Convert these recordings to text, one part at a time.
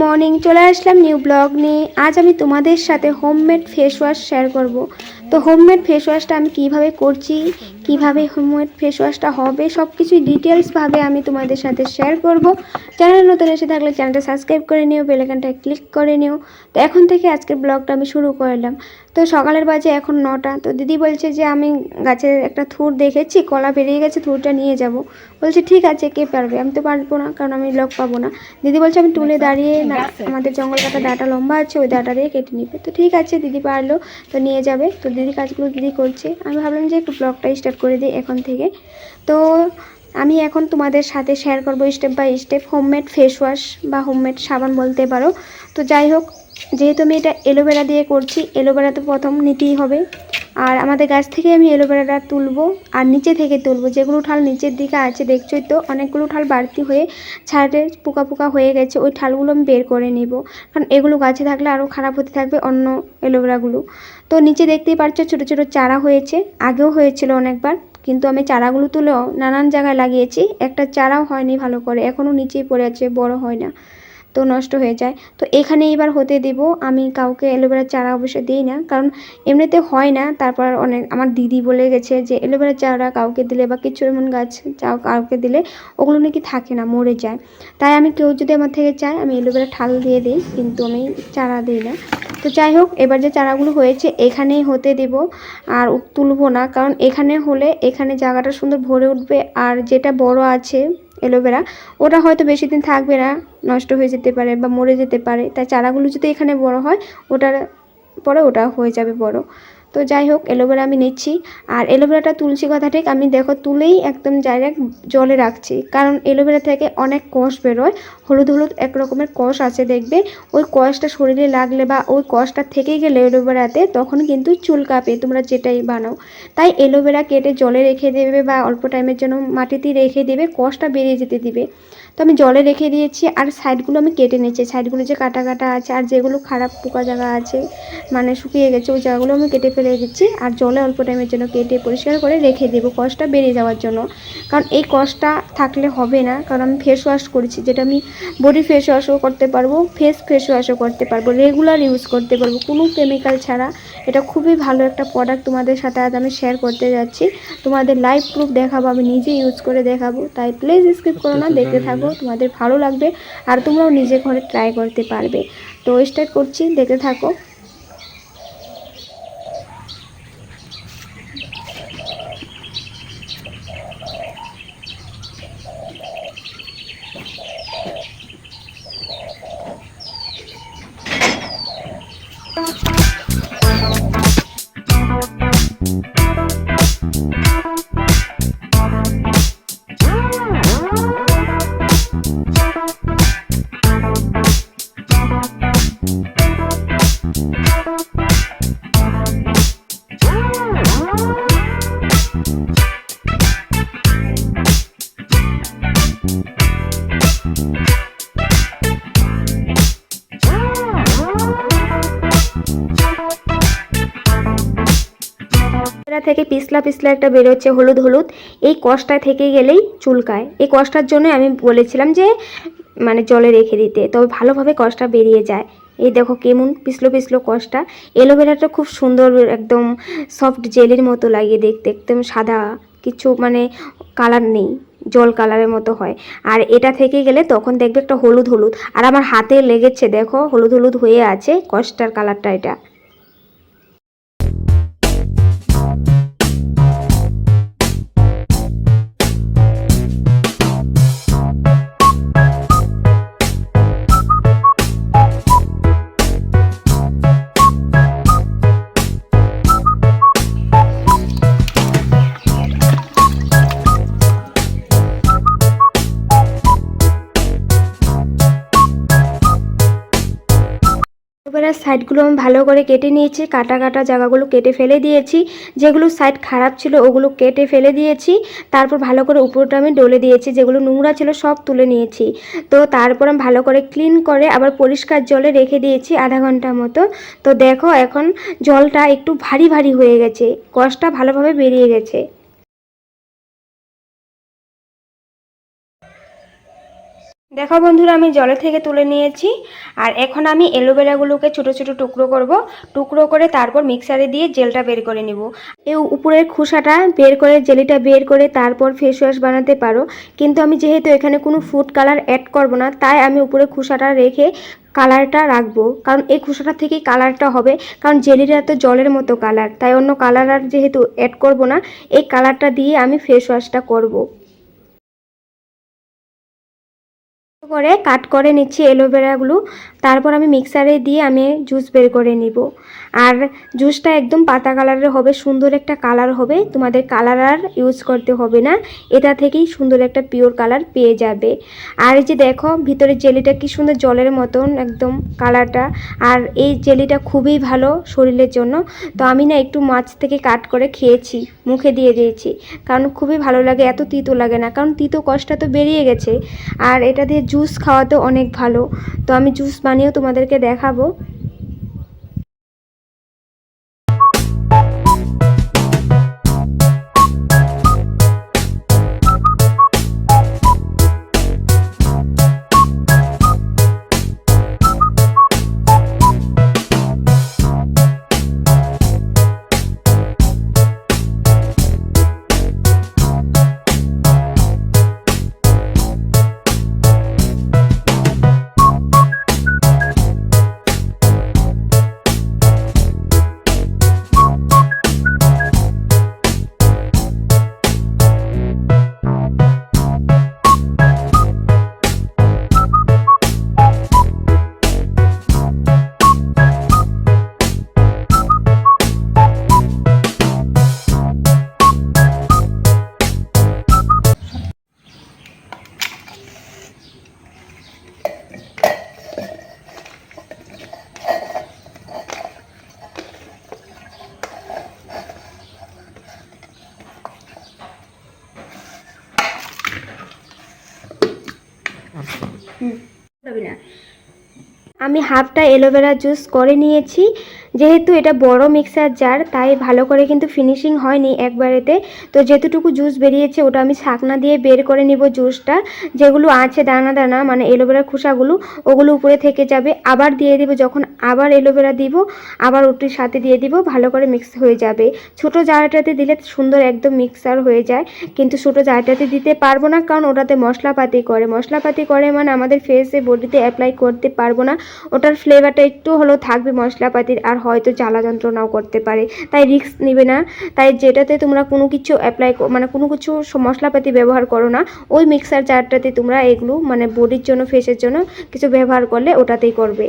Morning, চলে আসলাম new blog নিয়ে। আজ আমি তোমাদের সাথে হোমমেড ফেস ওয়াশ শেয়ার করব। তো হোমমেড ফেস ওয়াশটা আমি কিভাবে করছি, কিভাবে হোমমেড ফেস ওয়াশটা হবে, সব কিছুই ডিটেলসভাবে আমি তোমাদের সাথে শেয়ার করব। চ্যানেল নতুন এসে থাকলে চ্যানেলটা সাবস্ক্রাইব করে নিও, বেল আইকনটা ক্লিক করে নিও। তো এখন থেকে আজকের ব্লগটা আমি শুরু করলাম। তো সকালের বাজে এখন 9টা। তো দিদি বলছে যে আমি গাছের একটা থুর দেখেছি, কলা বেরিয়ে গেছে, থুরটা নিয়ে যাব। বলছে ঠিক আছে, কে পারবে? আমি তো পারবো না, কারণ আমি ব্লগ পাবো না। দিদি বলছে আমি টুলে দাঁড়িয়ে না, আমাদের জঙ্গল কাটা ডাটা লম্বা আছে, ওই ডাটা দিয়ে কেটে নিবে। তো ঠিক আছে, দিদি পারলো, তো নিয়ে যাবে। তো দিদি কাজগুলো দিদি করছে, আমি ভাবলাম যে একটু ব্লগটা স্টার্ট করে দিই এখন থেকে। তো আমি এখন তোমাদের সাথে শেয়ার করবো step by step homemade face wash বা হোমমেড সাবান বলতে পারো। তো যাই হোক, যেহেতু আমি এটা এলোভেরা দিয়ে করছি, এলোভেরা তো প্রথম নিতেই হবে। আর আমাদের গাছ থেকে আমি এলোভেরাটা তুলবো, আর নিচে থেকে তুলবো। যেগুলো ঠাল নিচের দিকে আছে দেখছোই তো, অনেকগুলো ঠাল বাড়তি হয়ে ছাড়ে পোকা পোকা হয়ে গেছে, ওই ঠালগুলো আমি বের করে নিব, কারণ এগুলো গাছে থাকলে আরও খারাপ হতে থাকবে অন্য এলোভেরাগুলো। তো নিচে দেখতেই পাচ্ছ ছোটো ছোটো চারা হয়েছে, আগেও হয়েছিল অনেকবার, কিন্তু আমি চারাগুলো তুলেও নানান জায়গায় লাগিয়েছি, একটা চারাও হয়নি ভালো করে, এখনও নিচেই পড়ে আছে, বড় হয় না, তো নষ্ট হয়ে যায়। তো এখানে এবার হতে দেব। আমি কাউকে অ্যালোভেরার চারা অবশ্যই দিই না, কারণ এমনিতে হয় না। তারপর অনেক আমার দিদি বলে গেছে যে অ্যালোভেরার চারা কাউকে দিলে বা কিছু এমন গাছ কাউকে দিলে ওগুলো নাকি থাকে না, মরে যায়। তাই আমি কেউ যদি আমার থেকে চায় আমি অ্যালোভেরা ঠাল দিয়ে দিই, কিন্তু আমি চারা দিই না। তো যাই হোক, এবার যে চারাগুলো হয়েছে এখানেই হতে দেব, আর তুলবো না, কারণ এখানে হলে এখানে জায়গাটা সুন্দর ভরে উঠবে। আর যেটা বড় আছে অ্যালোভেরা, ওটা হয়তো বেশি দিন থাকবে না, নষ্ট হয়ে যেতে পারে বা মরে যেতে পারে। তাই চারাগুলো যদি এখানে বড় হয়, ওটার পরে ওটা হয়ে যাবে বড়। তো যাই হোক, অ্যালোভেরা আমি নিচ্ছি। আর অ্যালোভেরাটা তুলছি কথা ঠিক, আমি দেখো তুলেই একদম ডাইরেক্ট জলে রাখছি, কারণ অ্যালোভেরা থেকে অনেক কষ বেরোয়, হলুদ হলুদ এক রকমের কষ আছে দেখবে। ওই কষটা শরীরে লাগলে বা ওই কষটা থেকে গেলে অ্যালোভেরাতে, তখন কিন্তু চুলকাবে, তোমরা যেটাই বানাও। তাই অ্যালোভেরা কেটে জলে রেখে দেবে বা অল্প টাইমের জন্য মাটিতে রেখে দেবে, কষটা বেরিয়ে যেতে দিবে। তো আমি জলে রেখে দিয়েছি, আর সাইডগুলো আমি কেটে নিয়েছি। সাইডগুলো যে কাটা কাটা আছে আর যেগুলো খারাপ পোকা জায়গা আছে, মানে শুকিয়ে গেছে, ওই জায়গাগুলো আমি কেটে ফেলে দিচ্ছি। আর জলে অল্প টাইমের জন্য কেটে পরিষ্কার করে রেখে দেবো, কষটা বেরিয়ে যাওয়ার জন্য। কারণ এই কষটা থাকলে হবে না, কারণ আমি ফেস ওয়াশ করেছি, যেটা আমি বডি ফেস ওয়াশও করতে পারবো, ফেস ওয়াশও করতে পারবো, রেগুলার ইউজ করতে পারবো কোনো কেমিক্যাল ছাড়া। এটা খুবই ভালো একটা প্রোডাক্ট, তোমাদের সাথে আজ আমি শেয়ার করতে যাচ্ছি। তোমাদের লাইভ প্রুফ দেখাবো, আমি নিজে ইউজ করে দেখাবো। তাই প্লিজ স্কিপ করো না, দেখতে থাকো, তোমাদের ভালো লাগবে আর তোমরাও নিজে ঘরে ট্রাই করতে পারবে। তো স্টার্ট করছি, দেখতে থাকো। থেকে পিছলা পিছলা একটা বেরোচ্ছে হলুদ হলুদ, এই কষটা থেকে গেলেই চুলকায়। এই কষটার জন্য আমি বলেছিলাম যে মানে জলে রেখে দিতে, তবে ভালোভাবে কষটা বেরিয়ে যায়। এই দেখো কেমন পিছলো পিছলো কষটা। এলোভেরাটা খুব সুন্দর, একদম সফট জেলির মতো লাগে দেখতে, একদম সাদা, কিছু মানে কালার নেই, জল কালারের মতো হয়। আর এটা থেকে গেলে তখন দেখবে একটা হলুদ হলুদ, আর আমার হাতে লেগেছে দেখো হলুদ হলুদ হয়ে আছে কষটার কালারটা এটা। এবারে সাইডগুলো আমি ভালো করে কেটে নিয়েছি, কাটা কাটা জায়গাগুলো কেটে ফেলে দিয়েছি, যেগুলো সাইড খারাপ ছিল ওগুলো কেটে ফেলে দিয়েছি। তারপর ভালো করে উপরটা আমি ডলে দিয়েছি, যেগুলো নোংরা ছিল সব তুলে নিয়েছি। তো তারপর আমি ভালো করে ক্লিন করে আবার পরিষ্কার জলে রেখে দিয়েছি আধা ঘন্টার মতো। তো দেখো এখন জলটা একটু ভারী ভারী হয়ে গেছে, কষটা ভালোভাবে বেরিয়ে গেছে। দেখো বন্ধুরা, আমি জলে থেকে তুলে নিয়েছি। আর এখন আমি অ্যালোভেরাগুলোকে ছোট ছোট টুকরো করব। টুকরো করে তারপর মিক্সারে দিয়ে জেলটা বের করে নিব। এই উপরের খোসাটা বের করে, জেলিটা বের করে তারপর ফেস ওয়াশ বানাতে পারো। কিন্তু আমি যেহেতু এখানে কোনো ফুড কালার অ্যাড করব না, তাই আমি উপরে খোসাটা রেখে কালারটা রাখবো। কারণ এই খোসাটা থেকেই কালারটা হবে। কারণ জেলিটা তো জলের মতো কালার, তাই অন্য কালার আর যেহেতু অ্যাড করব না, এই কালারটা দিয়ে আমি ফেস ওয়াশটা করব। করে কাট করে নিচ্ছি অ্যালোভেরাগুলো। তারপর আমি মিক্সারে দিয়ে আমি জুস বের করে নিব। আর জুসটা একদম পাতা কালারের হবে, সুন্দর একটা কালার হবে। তোমাদের কালার আর ইউজ করতে হবে না, এটা থেকেই সুন্দর একটা পিওর কালার পেয়ে যাবে। আর এই যে দেখো ভিতরে জেলিটা কি সুন্দর জলের মতন একদম কালারটা। আর এই জেলিটা খুবই ভালো শরীরের জন্য। তো আমি না একটু মাছ থেকে কাট করে খেয়েছি, মুখে দিয়ে দিয়েছি, কারণ খুবই ভালো লাগে, এত তিতো লাগে না, কারণ তিতো কষ্টটা তো বেরিয়ে গেছে। আর এটা দিয়ে জুস খাওয়াতে অনেক ভালো। তো আমি জুস বানিয়েও তোমাদেরকে দেখাবো। আমি হাফটা অ্যালোভেরা জুস করে নিয়েছি। যেহেতু এটা বড় মিক্সার জার, তাই ভালো করে কিন্তু ফিনিশিং হয়নি একবারেতে। তো যেতটুকু জুস বেরিয়েছে ওটা আমি ছাকনা দিয়ে বের করে নিব। জুসটা যেগুলো আছে দানা দানা, মানে অ্যালোভেরার খোসাগুলো, ওগুলো উপরে থেকে যাবে। আবার দিয়ে দিব, যখন আবার অ্যালোভেরা দিব, আবার ওটির সাথে দিয়ে দিব, ভালো করে মিক্স হয়ে যাবে। ছোট জারটাতে দিলে সুন্দর একদম মিক্সার হয়ে যায়, কিন্তু ছোট জারটাতে দিতে পারবো না, কারণ ওটাতে মশলাপাতি করে মানে আমাদের ফেসে বডিতে অ্যাপ্লাই করতে পারবো না। ওটার ফ্লেভারটা একটু হলেও থাকবে মশলাপাতির, আর হয়তো জ্বালা যন্ত্রণাও করতে পারে, তাই রিস্ক নেবে না। তাই যেটাতে তোমরা কোনো কিছু অ্যাপ্লাই, মানে কোনো কিছু মশলাপাতি ব্যবহার করো না, ওই মিক্সার জারটাতে তোমরা এগুলো মানে বডির জন্য, ফেসের জন্য কিছু ব্যবহার করলে ওটাতেই করবে।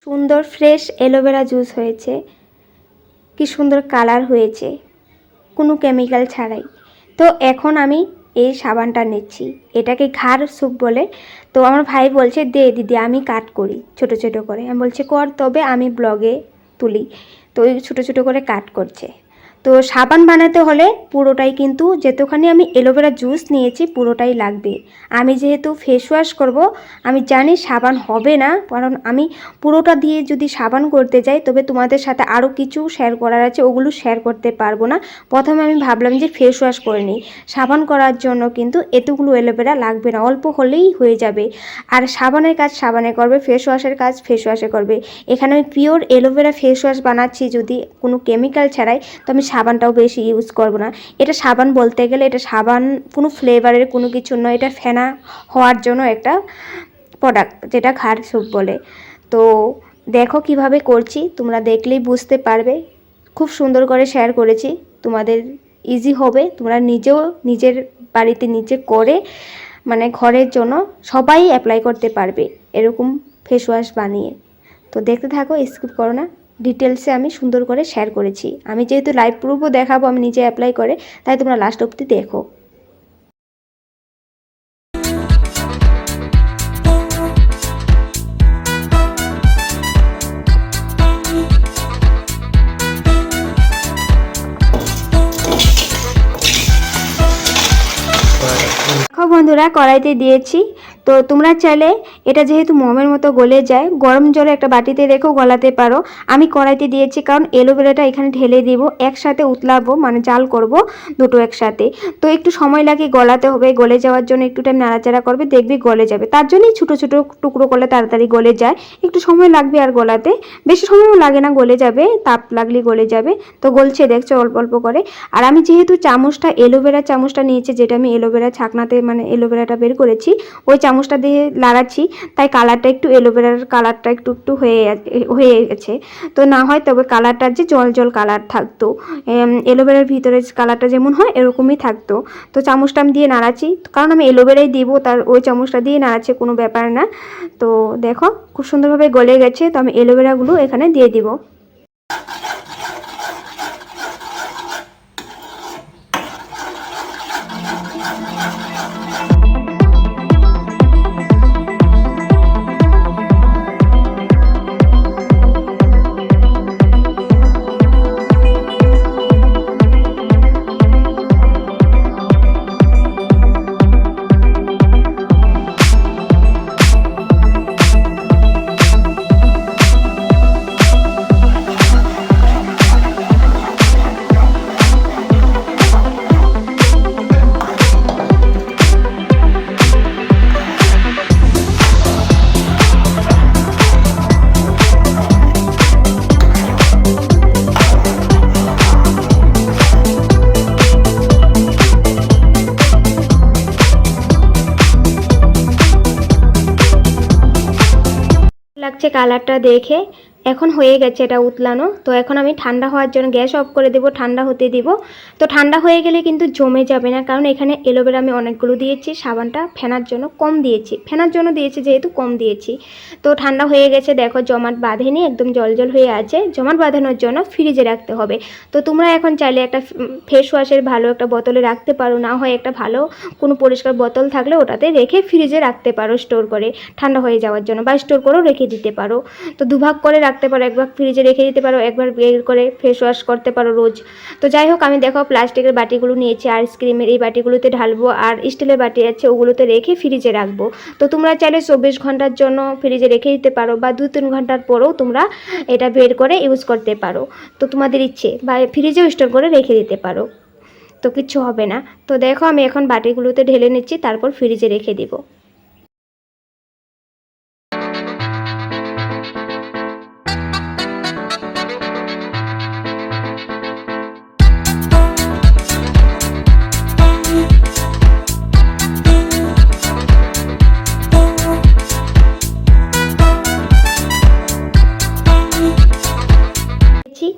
সুন্দর ফ্রেশ অ্যালোভেরা জুস হয়েছে, কি সুন্দর কালার হয়েছে, কোনো কেমিক্যাল ছাড়াই। তো এখন আমি এই সাবানটা নিচ্ছি, এটাকে ঘাড় স্যুপ বলে। তো আমার ভাই বলছে দে দিদি আমি কাট করি ছোট ছোট করে। আমি বলছি কর, তবে আমি ব্লগে তুলি। তো ওই ছোটো ছোটো করে কাট করছে। তো সাবান বানাতে হলে পুরোটাই কিন্তু যতখানি আমি অ্যালোভেরা জুস নিয়েছি পুরোটাই লাগবে। আমি যেহেতু ফেস ওয়াশ করব, আমি জানি সাবান হবে না, কারণ আমি পুরোটা দিয়ে যদি সাবান করতে যাই তবে তোমাদের সাথে আরও কিছু শেয়ার করার আছে, ওগুলো শেয়ার করতে পারবো না। প্রথমে আমি ভাবলাম যে ফেস ওয়াশ করে নিই। সাবান করার জন্য কিন্তু এতগুলো অ্যালোভেরা লাগবে না, অল্প হলেই হয়ে যাবে। আর সাবানের কাজ সাবানে করবে, ফেস ওয়াশের কাজ ফেস ওয়াশে করবে। এখানে আমি পিওর অ্যালোভেরা ফেস ওয়াশ বানাচ্ছি, যদি কোনো কেমিক্যাল ছাড়াই, তো আমি সাবানটাও বেশি ইউজ করব না। এটা সাবান বলতে গেলে এটা সাবান কোনো ফ্লেভারের কোনো কিছু নয়, এটা ফেনা হওয়ার জন্য একটা প্রোডাক্ট, যেটা ঘাড় স্যুপ বলে। তো দেখো কিভাবে করছি, তোমরা দেখলেই বুঝতে পারবে। খুব সুন্দর করে শেয়ার করেছি, তোমাদের ইজি হবে। তোমরা নিজেও নিজের বাড়িতে নিজে করে মানে ঘরের জন্য সবাই অ্যাপ্লাই করতে পারবে এরকম ফেস ওয়াশ বানিয়ে। তো দেখতে থাকো, স্কিপ করো না। ডিটেলসে আমি সুন্দর করে শেয়ার করেছি। আমি যেহেতু লাইভ প্রুফও দেখাবো আমি নিজে অ্যাপ্লাই করে, তাই তোমরা লাস্ট অবধি দেখো। দেখো বন্ধুরা, কড়াইতে দিয়েছি। তো তোমরা চাইলে এটা যেহেতু মোমের মতো গলে যায়, গরম জলে একটা বাটিতে রেখেও গলাতে পারো। আমি কড়াইতে দিয়েছি কারণ অ্যালোভেরাটা এখানে ঢেলে দিব, একসাথে উতলাবো, মানে জাল করব দুটো একসাথে। তো একটু সময় লাগে গলাতে হবে, গলে যাওয়ার জন্য একটু টাইম নাড়াচাড়া করবে, দেখবি গলে যাবে। তার জন্যই ছোটো ছোটো টুকরো করলে তাড়াতাড়ি গলে যায়, একটু সময় লাগবে আর গলাতে, বেশি সময়ও লাগে না, গলে যাবে, তাপ লাগলে গলে যাবে। তো গলছে দেখছো অল্প অল্প করে। আর আমি যেহেতু চামচটা অ্যালোভেরা চামচটা নিয়েছি, যেটা আমি অ্যালোভেরা ছাকনাতে মানে অ্যালোভেরাটা বের করেছি, ওই চামচটা দিয়ে লাড়াচ্ছি, তাই কালারটা একটু অ্যালোভেরার কালারটা একটু একটু হয়ে গেছে। তো না হয় তবে কালারটা যে জল জল কালার থাকতো, অ্যালোভেরার ভিতরে কালারটা যেমন হয় এরকমই থাকতো। তো চামচটা আমি দিয়ে নাড়াচ্ছি, কারণ আমি অ্যালোভেরাই দিব, তার ওই চামচটা দিয়ে নাড়াচ্ছে, কোনো ব্যাপার না। তো দেখো খুব সুন্দরভাবে গলে গেছে। তো আমি অ্যালোভেরাগুলো এখানে দিয়ে দিব। লাগছে কালারটা দেখে। এখন হয়ে গেছে এটা উতলানো। তো এখন আমি ঠান্ডা হওয়ার জন্য গ্যাস অফ করে দেবো, ঠান্ডা হতে দিব। তো ঠান্ডা হয়ে গেলে কিন্তু জমে যাবে না, কারণ এখানে অ্যালোভেরা আমি অনেকগুলো দিয়েছি, সাবানটা ফেনার জন্য কম দিয়েছি, ফেনার জন্য দিয়েছি যেহেতু কম দিয়েছি। তো ঠান্ডা হয়ে গেছে, দেখো জমাট বাঁধেনি, একদম জল জল হয়ে আছে। জমাট বাঁধানোর জন্য ফ্রিজে রাখতে হবে। তো তোমরা এখন চাইলে একটা ফেস ওয়াশের ভালো একটা বোতলে রাখতে পারো, না হয় একটা ভালো কোনো পরিষ্কার বোতল থাকলে ওটাতে রেখে ফ্রিজে রাখতে পারো স্টোর করে, ঠান্ডা হয়ে যাওয়ার জন্য, বা স্টোর করেও রেখে দিতে পারো। তো দুভাগ করে রাখতে পারো, একবার ফ্রিজে রেখে দিতে পারো, একবার বের করে ফেস ওয়াশ করতে পারো রোজ। তো যাই হোক, আমি দেখো প্লাস্টিকের বাটিগুলো নিয়েছি, আইসক্রিমের এই বাটিগুলোতে ঢালবো, আর স্টিলের বাটি আছে ওগুলোতে রেখে ফ্রিজে রাখবো। তো তোমরা চাইলে 24 ঘন্টার জন্য ফ্রিজে রেখে দিতে পারো, বা 2-3 ঘন্টার পরেও তোমরা এটা বের করে ইউজ করতে পারো। তো তোমাদের ইচ্ছে, বা ফ্রিজেও স্টোর করে রেখে দিতে পারো, তো কিচ্ছু হবে না। তো দেখো আমি এখন বাটিগুলোতে ঢেলে নিচ্ছি, তারপর ফ্রিজে রেখে দিব।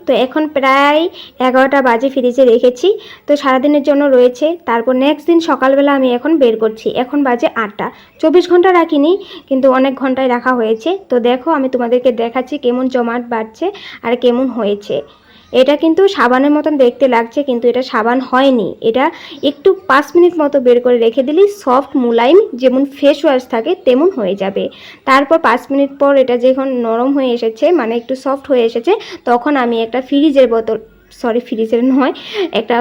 তো এখন প্রায় 11টা বাজে ফ্রিজে রেখেছি। তো সারাদিনের জন্য রয়েছে, তারপর নেক্সট দিন সকালবেলা আমি এখন বের করছি। এখন বাজে 8টা, 24 ঘন্টা রাখিনি, কিন্তু অনেক ঘন্টায় রাখা হয়েছে। তো দেখো আমি তোমাদেরকে দেখাচ্ছি কেমন জমাট বাড়ছে আর কেমন হয়েছে। এটা কিন্তু সাবানের মতন দেখতে লাগছে, কিন্তু এটা সাবান হয়নি। এটা একটু 5 মিনিট মতো বের করে রেখে দিলেই সফট মুলায়ম যেমন ফেস ওয়াশ থাকে তেমন হয়ে যাবে। তারপর 5 মিনিট পর এটা যখন নরম হয়ে এসেছে, মানে একটু সফট হয়ে এসেছে, তখন আমি একটা সরি ফ্রিজের নয়, একটা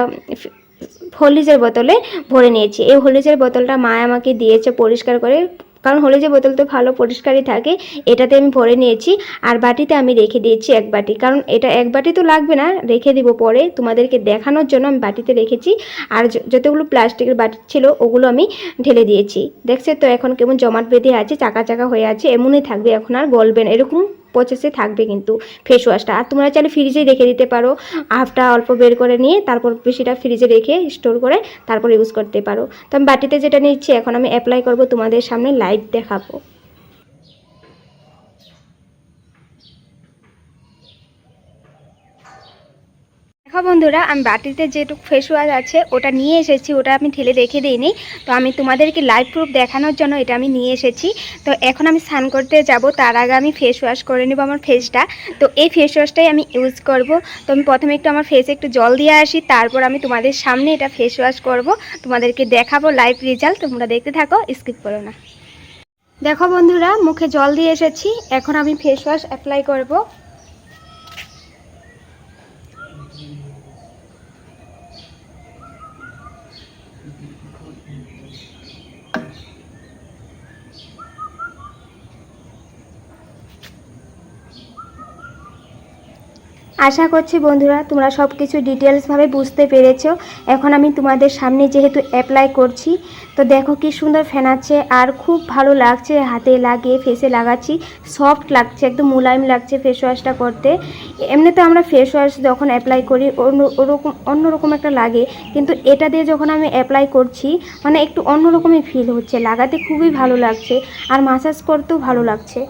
হলিজের বোতলে ভরে নিয়েছি। এই হলিজের বোতলটা মা আমাকে দিয়েছে পরিষ্কার করে, কারণ হলিজের বোতল তো ভালো পরিষ্কারই থাকে। এটাতে আমি ভরে নিয়েছি আর বাটিতে আমি রেখে দিয়েছি 1 বাটি, কারণ এটা 1 বাটি তো লাগবে না, রেখে দিব পরে তোমাদেরকে দেখানোর জন্য আমি বাটিতে রেখেছি। আর যতগুলো প্লাস্টিকের বাটি ছিল ওগুলো আমি ঢেলে দিয়েছি। দেখছে তো এখন কেমন জমাট বেঁধে আছে, চাকা চাকা হয়ে আছে, এমনই থাকবে, এখন আর গলবে না, এরকম প্রসেসে থাকবে কিন্তু ফেস ওয়াশটা। আর তোমরা চাইলে ফ্রিজে রেখে দিতে পারো, হাফটা অল্প বের করে নিয়ে তারপর বেশিটা ফ্রিজে রেখে স্টোর করে তারপর ইউজ করতে পারো। তো আমি বাটিতে যেটা নিচ্ছি এখন আমি অ্যাপ্লাই করব, তোমাদের সামনে লাইভ দেখাবো। দেখো বন্ধুরা, আমি বাটিতে যেটুকু ফেস ওয়াশ আছে ওটা নিয়ে এসেছি, ওটা আমি ঢেলে রেখে দিইনি। তো আমি তোমাদেরকে লাইভ প্রুফ দেখানোর জন্য এটা আমি নিয়ে এসেছি। তো এখন আমি স্নান করতে যাব, তার আগে আমি ফেস ওয়াশ করে নেব আমার ফেসটা। তো এই ফেস ওয়াশটাই আমি ইউজ করব। তো আমি প্রথমে একটু আমার ফেসে একটু জল দিয়ে আসি, তারপর আমি তোমাদের সামনে এটা ফেস ওয়াশ করব, তোমাদেরকে দেখাবো লাইভ রেজাল্ট। তোমরা দেখতে থাকো, স্কিপ করো না। দেখো বন্ধুরা, মুখে জল দিয়ে এসেছি, এখন আমি ফেস ওয়াশ অ্যাপ্লাই করব। আশা করছি বন্ধুরা তোমরা সব কিছু ডিটেলসভাবে বুঝতে পেরেছো। এখন আমি তোমাদের সামনে যেহেতু অ্যাপ্লাই করছি, তো দেখো কি সুন্দর ফেনাচ্ছে আর খুব ভালো লাগছে, হাতে লাগিয়ে ফেসে লাগাচ্ছি, সফট লাগছে, একদম মুলায়ম লাগছে ফেস ওয়াশটা করতে। এমনিতে আমরা ফেস ওয়াশ যখন অ্যাপ্লাই করি অন্যরকম একটা লাগে, কিন্তু এটা দিয়ে যখন আমি অ্যাপ্লাই করছি মানে একটু অন্যরকমই ফিল হচ্ছে, লাগাতে খুবই ভালো লাগছে আর মাসাজ করতেও ভালো লাগছে।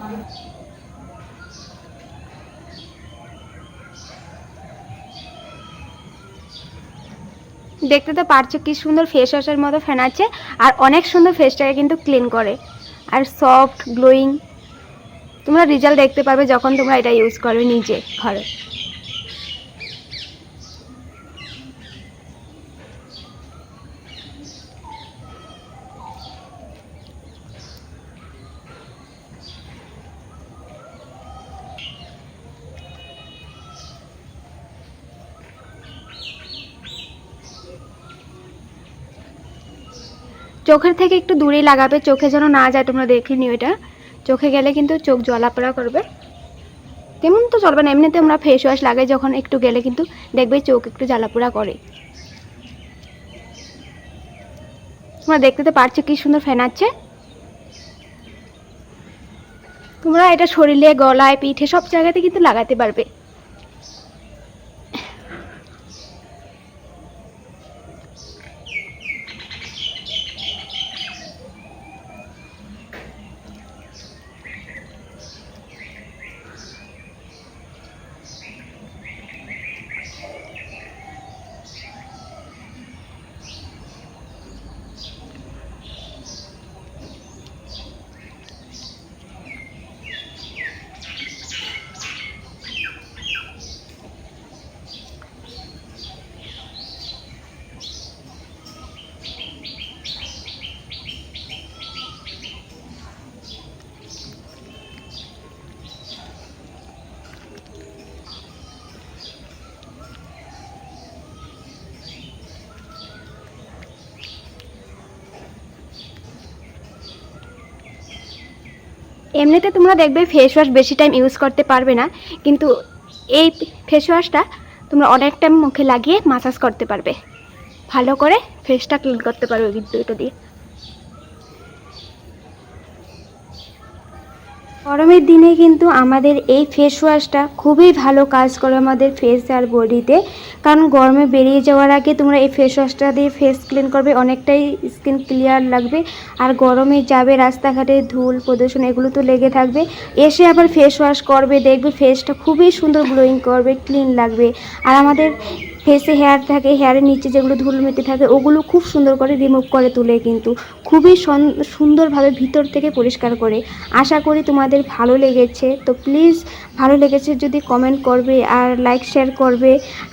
দেখতে তো পারছো কি সুন্দর ফেস ওয়াশের মতো ফেনাচ্ছে আর অনেক সুন্দর ফেসটাকে কিন্তু ক্লিন করে আর সফট গ্লোয়িং। তোমরা রেজাল্ট দেখতে পাবে যখন তোমরা এটা ইউজ করবে নিজে ঘরে। চোখের থেকে একটু দূরে লাগাবে, চোখে যেন না যায়, তোমরা দেখে নিও। এটা চোখে গেলে কিন্তু চোখ জ্বলাপোড়া করবে, তেমন তো চলবে না। এমনিতে আমরা ফেস ওয়াশ লাগাই যখন একটু গেলে কিন্তু দেখবে চোখ একটু জ্বালাপোড়া করে। তোমরা দেখতে তো পারছো কি সুন্দর ফেনাচ্ছে। তোমরা এটা শরীরে, গলায়, পিঠে সব জায়গাতে কিন্তু লাগাতে পারবে। এমনিতে তোমরা দেখবে ফেস ওয়াশ বেশি টাইম ইউজ করতে পারবে না, কিন্তু এই ফেস ওয়াশটা তোমরা অনেক টাইম মুখে লাগিয়ে মাসাজ করতে পারবে, ভালো করে ফেসটা ক্লিন করতে পারবে বিদ্যুৎ দিয়ে। গরমের দিনে কিন্তু আমাদের এই ফেস ওয়াশটা খুবই ভালো কাজ করে আমাদের ফেস আর বডিতে, কারণ গরমে বেরিয়ে যাওয়ার আগে তোমরা এই ফেস ওয়াশটা দিয়ে ফেস ক্লিন করবে, অনেকটাই স্কিন ক্লিয়ার লাগবে। আর গরমে যাবে রাস্তাঘাটে, ধুল প্রদূষণ এগুলো তো লেগে থাকবে, এসে আবার ফেস ওয়াশ করবে, দেখবে ফেসটা খুবই সুন্দর গ্লোয়িং করবে, ক্লিন লাগবে। আর আমাদের ফেসে হেয়ার থাকে, হেয়ারের নিচে যেগুলো ধুল মেটে থাকে ওগুলো খুব সুন্দর করে রিমুভ করে তুলে, কিন্তু খুবই সুন্দরভাবে ভিতর থেকে পরিষ্কার করে। আশা করি তোমাদের ভালো লেগেছে। তো প্লিজ ভালো লেগেছে যদি কমেন্ট করবে আর লাইক শেয়ার করবে,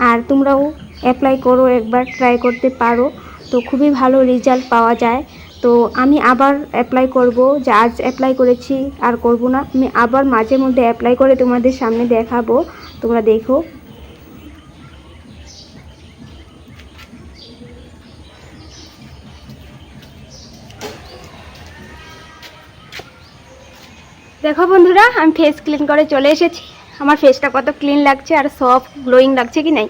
আর তোমরাও অ্যাপ্লাই করো, একবার ট্রাই করতে পারো, তো খুবই ভালো রেজাল্ট পাওয়া যায়। তো আমি আবার অ্যাপ্লাই করব, যে আজ অ্যাপ্লাই করেছি আর করব না, আমি আবার মাঝে মধ্যে অ্যাপ্লাই করে তোমাদের সামনে দেখাবো, তোমরা দেখো। দেখো বন্ধুরা, আমি ফেস ক্লিন করে চলে এসেছি। আমার ফেসটা কত ক্লিন লাগছে আর সফট গ্লোয়িং লাগছে কি নাই।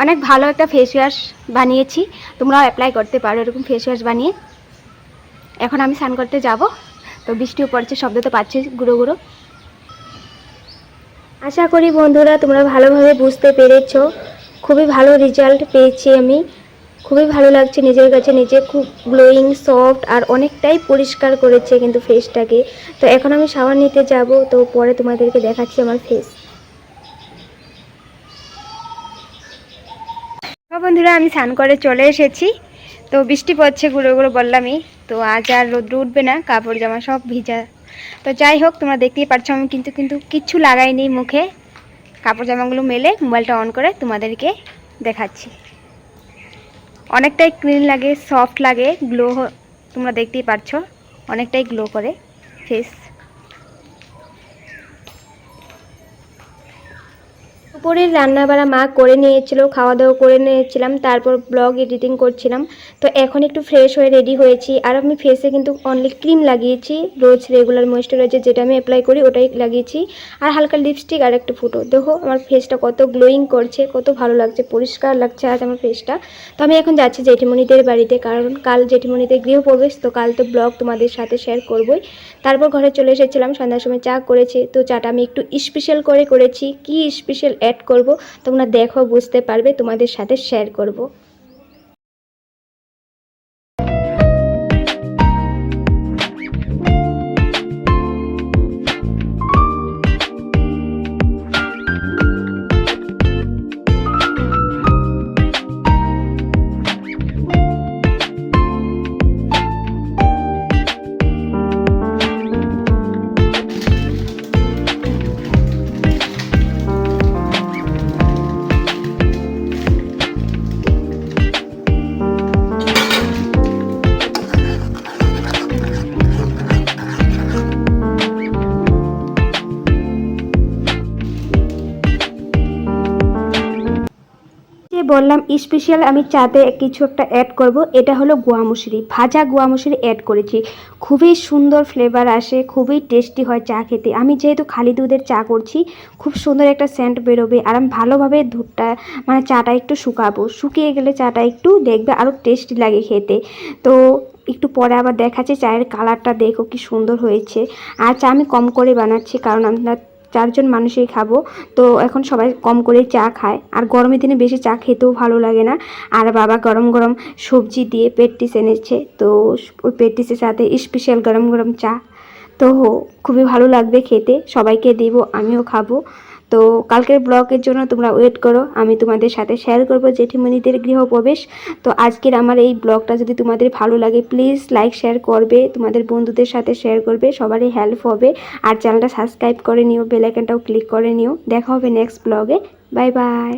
অনেক ভালো একটা ফেস ওয়াশ বানিয়েছি, তোমরাও অ্যাপ্লাই করতে পারো এরকম ফেস ওয়াশ বানিয়ে। এখন আমি স্নান করতে যাব, তো বৃষ্টিও পড়ছে, শব্দ তো পাচ্ছি গুঁড়ো গুঁড়ো। আশা করি বন্ধুরা তোমরা ভালোভাবে বুঝতে পেরেছো। খুবই ভালো রেজাল্ট পেয়েছি আমি, খুবই ভালো লাগছে নিজের কাছে, নিজে খুব গ্লোয়িং সফট আর অনেকটাই পরিষ্কার করেছে কিন্তু ফেসটাকে। তো এখন আমি শাওয়ার নিতে যাব, তো পরে তোমাদেরকে দেখাচ্ছি আমার ফেস। বন্ধুরা আমি স্নান করে চলে এসেছি, তো বৃষ্টি পড়ছে গুঁড়ো গুঁড়ো বললামই, তো আজ আর রোদ্র উঠবে না, কাপড় জামা সব ভিজা। তো যাই হোক, তোমরা দেখতেই পাচ্ছ আমি কিন্তু কিচ্ছু লাগাইনি মুখে। কাপড় জামাগুলো মেলে মোবাইলটা অন করে তোমাদেরকে দেখাচ্ছি। অনেকটাই ক্লিন লাগে, সফট লাগে, গ্লো, তোমরা দেখতেই পাচ্ছ অনেকটাই গ্লো করে ফেস। দুপুরের রান্নাবাড়া মা করে নিয়েছিল, খাওয়া দাওয়া করে নিয়েছিলাম, তারপর ব্লগ এডিটিং করছিলাম। তো এখন একটু ফ্রেশ হয়ে রেডি হয়েছি। আর আমি ফেসে কিন্তু অনলি ক্রিম লাগিয়েছি, রোজ রেগুলার ময়েশ্চারাইজার যেটা আমি অ্যাপ্লাই করি ওটাই লাগিয়েছি, আর হালকা লিপস্টিক আর একটা ফুটো। দেখো আমার ফেসটা কত গ্লোয়িং করছে, কত ভালো লাগছে, পরিষ্কার লাগছে আজ আমার ফেসটা। তো আমি এখন যাচ্ছি জেঠিমণিদের বাড়িতে, কারণ কাল জেঠিমণিদের গৃহপ্রবেশ, তো কাল তো ব্লগ তোমাদের সাথে শেয়ার করবই। তারপর ঘরে চলে এসেছিলাম, সন্ধ্যার সময় চা করেছি, তো চাটা আমি একটু স্পেশাল করে করেছি। কি স্পেশাল অ্যাড করব তোমরা দেখো, বুঝতে পারবে, তোমাদের সাথে শেয়ার করব। বললাম স্পেশাল আমি চাতে কিছু একটা অ্যাড করব, এটা হলো গোয়া মুসুরি, ভাজা গোয়া মুসুরি অ্যাড করেছি। খুবই সুন্দর ফ্লেভার আসে, খুবই টেস্টি হয় চা খেতে। আমি যেহেতু খালি দুধের চা করছি, খুব সুন্দর একটা সেন্ট বেরোবে। আর আমি ভালোভাবে দুধটা মানে চাটা একটু শুকাবো, শুকিয়ে গেলে চাটা একটু দেখবে আরও টেস্টি লাগে খেতে। তো একটু পরে আবার দেখাচ্ছি, চায়ের কালারটা দেখো কি সুন্দর হয়েছে। আর চা আমি কম করে বানাচ্ছি, কারণ আমরা 4 জন মানুষই খাবো, তো এখন সবাই কম করে চা খায়। আর গরমের দিনে বেশি চা খেতেও ভালো লাগে না। আর বাবা গরম গরম সবজি দিয়ে পেটিস এনেছে, তো ওই পেটিসের সাথে স্পেশাল গরম গরম চা, তো খুবই ভালো লাগবে খেতে, সবাইকে দিব, আমিও খাবো। তো কালকের ব্লগের জন্য তোমরা ওয়েট করো, আমি তোমাদের সাথে শেয়ার করবো জেঠিমণিদের গৃহপ্রবেশ। তো আজকের আমার এই ব্লগটা যদি তোমাদের ভালো লাগে প্লিজ লাইক শেয়ার করবে, তোমাদের বন্ধুদের সাথে শেয়ার করবে, সবারই হেল্প হবে। আর চ্যানেলটা সাবস্ক্রাইব করে নিও, বেল আইকনটাও ক্লিক করে নিও। দেখা হবে নেক্সট ব্লগে, বাই বাই।